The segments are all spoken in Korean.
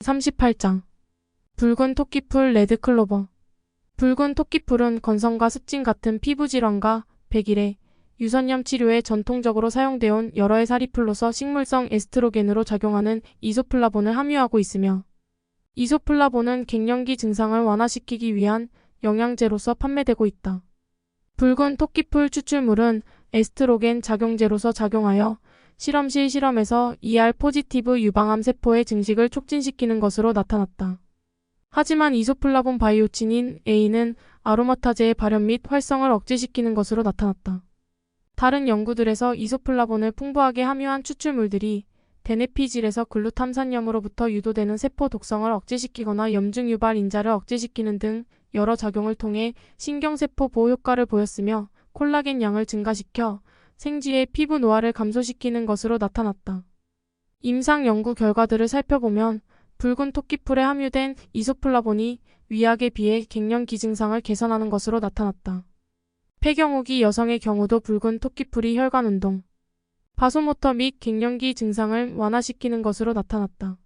38장 붉은 토끼풀 레드클로버. 붉은 토끼풀은 건성과 습진 같은 피부질환과 백일의 유선염 치료에 전통적으로 사용되어온 여러 해 사리풀로서 식물성 에스트로겐으로 작용하는 이소플라본을 함유하고 있으며, 이소플라본은 갱년기 증상을 완화시키기 위한 영양제로서 판매되고 있다. 붉은 토끼풀 추출물은 에스트로겐 작용제로서 작용하여 실험실 실험에서 ER 포지티브 유방암 세포의 증식을 촉진시키는 것으로 나타났다. 하지만 이소플라본 바이오친인 A는 아로마타제의 발현 및 활성을 억제시키는 것으로 나타났다. 다른 연구들에서 이소플라본을 풍부하게 함유한 추출물들이 대뇌피질에서 글루탐산염으로부터 유도되는 세포 독성을 억제시키거나 염증 유발 인자를 억제시키는 등 여러 작용을 통해 신경세포 보호 효과를 보였으며, 콜라겐 양을 증가시켜 생쥐의 피부 노화를 감소시키는 것으로 나타났다. 임상 연구 결과들을 살펴보면 붉은 토끼풀에 함유된 이소플라본이 위약에 비해 갱년기 증상을 개선하는 것으로 나타났다. 폐경후기 여성의 경우도 붉은 토끼풀이 혈관운동, 바소모터 및 갱년기 증상을 완화시키는 것으로 나타났다.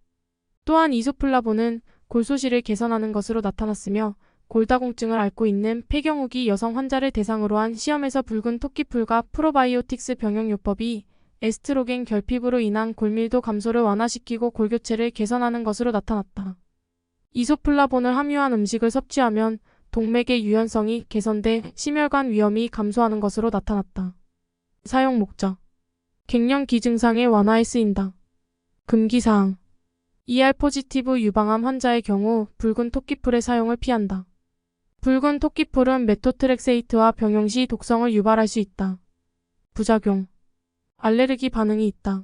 또한 이소플라본은 골소실을 개선하는 것으로 나타났으며, 골다공증을 앓고 있는 폐경후기 여성 환자를 대상으로 한 시험에서 붉은 토끼풀과 프로바이오틱스 병용요법이 에스트로겐 결핍으로 인한 골밀도 감소를 완화시키고 골교체를 개선하는 것으로 나타났다. 이소플라본을 함유한 음식을 섭취하면 동맥의 유연성이 개선돼 심혈관 위험이 감소하는 것으로 나타났다. 사용 목적: 갱년기 증상의 완화에 쓰인다. 금기사항: ER 포지티브 유방암 환자의 경우 붉은 토끼풀의 사용을 피한다. 붉은 토끼풀은 메토트렉세이트와 병용 시 독성을 유발할 수 있다. 부작용: 알레르기 반응이 있다.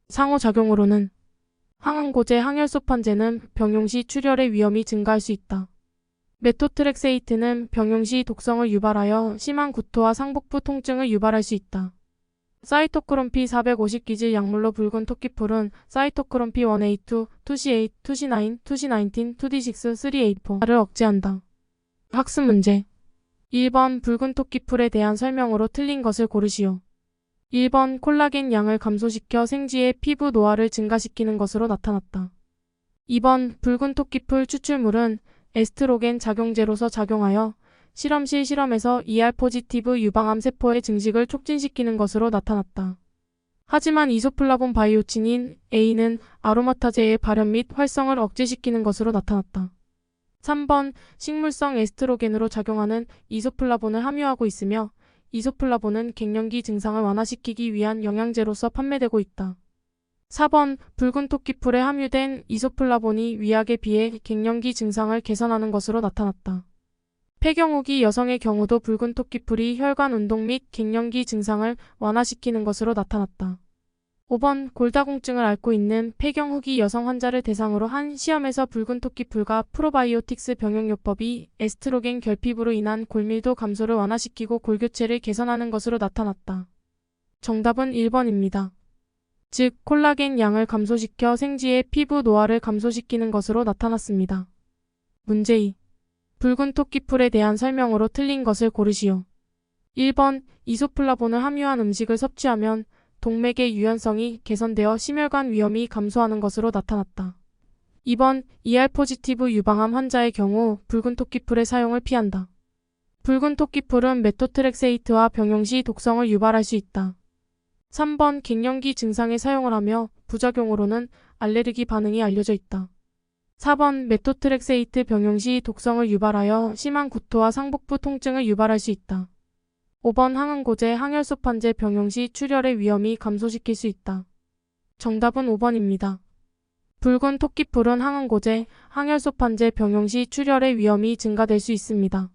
상호작용으로는 항암고제 항혈소판제는 병용 시 출혈의 위험이 증가할 수 있다. 메토트렉세이트는 병용 시 독성을 유발하여 심한 구토와 상복부 통증을 유발할 수 있다. 사이토크롬피 450기질 약물로 붉은 토끼풀은 사이토크롬피 1A2, 2C8, 2C9, 2C19, 2D6, 3A4를 억제한다. 학습 문제. 1번 붉은 토끼풀에 대한 설명으로 틀린 것을 고르시오. 1번 콜라겐 양을 감소시켜 생쥐의 피부 노화를 증가시키는 것으로 나타났다. 2번 붉은 토끼풀 추출물은 에스트로겐 작용제로서 작용하여 실험실 실험에서 ER 포지티브 유방암 세포의 증식을 촉진시키는 것으로 나타났다. 하지만 이소플라본 바이오친인 A는 아로마타제의 발현 및 활성을 억제시키는 것으로 나타났다. 3번 식물성 에스트로겐으로 작용하는 이소플라본을 함유하고 있으며, 이소플라본은 갱년기 증상을 완화시키기 위한 영양제로서 판매되고 있다. 4번 붉은 토끼풀에 함유된 이소플라본이 위약에 비해 갱년기 증상을 개선하는 것으로 나타났다. 폐경후기 여성의 경우도 붉은 토끼풀이 혈관 운동 및 갱년기 증상을 완화시키는 것으로 나타났다. 5번 골다공증을 앓고 있는 폐경후기 여성 환자를 대상으로 한 시험에서 붉은 토끼풀과 프로바이오틱스 병용요법이 에스트로겐 결핍으로 인한 골밀도 감소를 완화시키고 골교체를 개선하는 것으로 나타났다. 정답은 1번입니다. 즉, 콜라겐 양을 감소시켜 생쥐의 피부 노화를 감소시키는 것으로 나타났습니다. 문제 2. 붉은 토끼풀에 대한 설명으로 틀린 것을 고르시오. 1번 이소플라본을 함유한 음식을 섭취하면 동맥의 유연성이 개선되어 심혈관 위험이 감소하는 것으로 나타났다. 2번 ER 포지티브 유방암 환자의 경우 붉은 토끼풀의 사용을 피한다. 붉은 토끼풀은 메토트렉세이트와 병용 시 독성을 유발할 수 있다. 3번 갱년기 증상에 사용을 하며 부작용으로는 알레르기 반응이 알려져 있다. 4번 메토트렉세이트 병용 시 독성을 유발하여 심한 구토와 상복부 통증을 유발할 수 있다. 5번 항암고제 항혈소판제 병용 시 출혈의 위험이 감소시킬 수 있다. 정답은 5번입니다. 붉은 토끼풀은 항암고제 항혈소판제 병용 시 출혈의 위험이 증가될 수 있습니다.